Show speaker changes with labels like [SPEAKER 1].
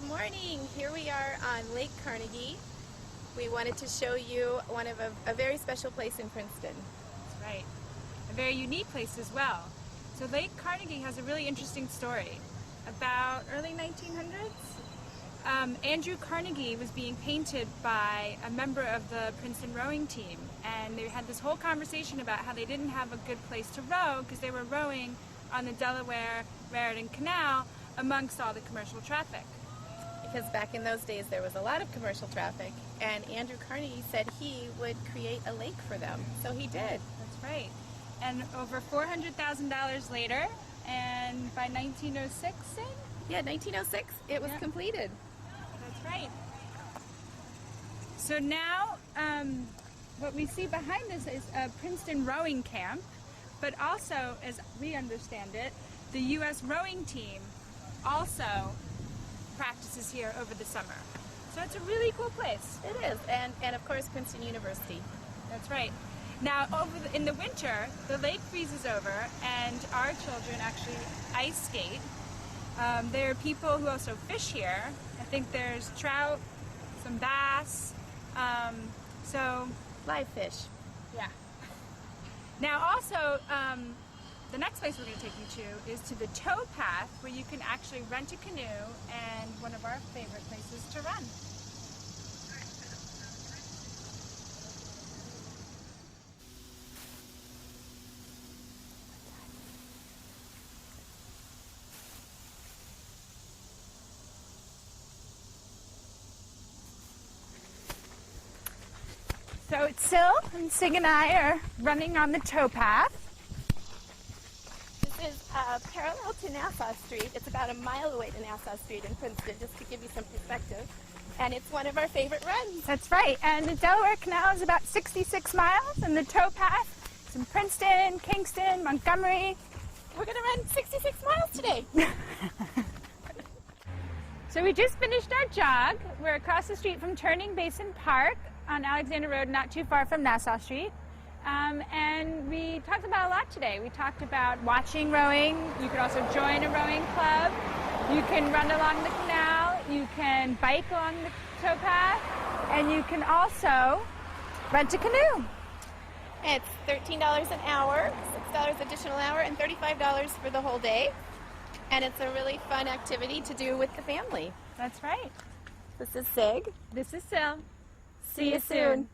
[SPEAKER 1] Good morning. Here we are on Lake Carnegie. We wanted to show you one of a very special place in Princeton.
[SPEAKER 2] That's right. A very unique place as well. So Lake Carnegie has a really interesting story. About early 1900s, Andrew Carnegie was being painted by a member of the Princeton rowing team, and they had this whole conversation about how they didn't have a good place to row because they were rowing on the Delaware-Raritan Canal amongst all the commercial traffic.
[SPEAKER 1] Because back in those days there was a lot of commercial traffic, and Andrew Carnegie said he would create a lake for them. So he did.
[SPEAKER 2] That's right. And over $400,000 later, and by 1906,
[SPEAKER 1] Yeah, 1906, it was completed.
[SPEAKER 2] That's right. So now, what we see behind us is a Princeton rowing camp, but also, as we understand it, the U.S. rowing team also practices here over the summer. So it's a really cool place.
[SPEAKER 1] It is, and of course Princeton University.
[SPEAKER 2] That's right. Now, in the winter, the lake freezes over, and our children actually ice skate. There are people who also fish here. I think there's trout, some bass, so
[SPEAKER 1] Live fish.
[SPEAKER 2] yeah. Now also, the next place we're going to take you to is to the tow path, where you can actually rent a canoe, and one of our favorite places to run. So it's Sil and Sig and I are running on the tow path.
[SPEAKER 1] This is parallel to Nassau Street. It's about a mile away to Nassau Street in Princeton, just to give you some perspective. And it's one of our favorite runs.
[SPEAKER 2] That's right. And the Delaware Canal is about 66 miles, and the tow path is in Princeton, Kingston, Montgomery.
[SPEAKER 1] We're going to run 66 miles today.
[SPEAKER 2] So we just finished our jog. We're across the street from Turning Basin Park on Alexander Road, not too far from Nassau Street. And we talked about a lot today. We talked about watching rowing. You could also join a rowing club. You can run along the canal. You can bike along the tow path. And you can also rent a canoe.
[SPEAKER 1] It's $13 an hour, $6 additional hour, and $35 for the whole day. And it's a really fun activity to do with the family.
[SPEAKER 2] That's right.
[SPEAKER 1] This is Sig.
[SPEAKER 2] This is Sil.
[SPEAKER 1] See you soon.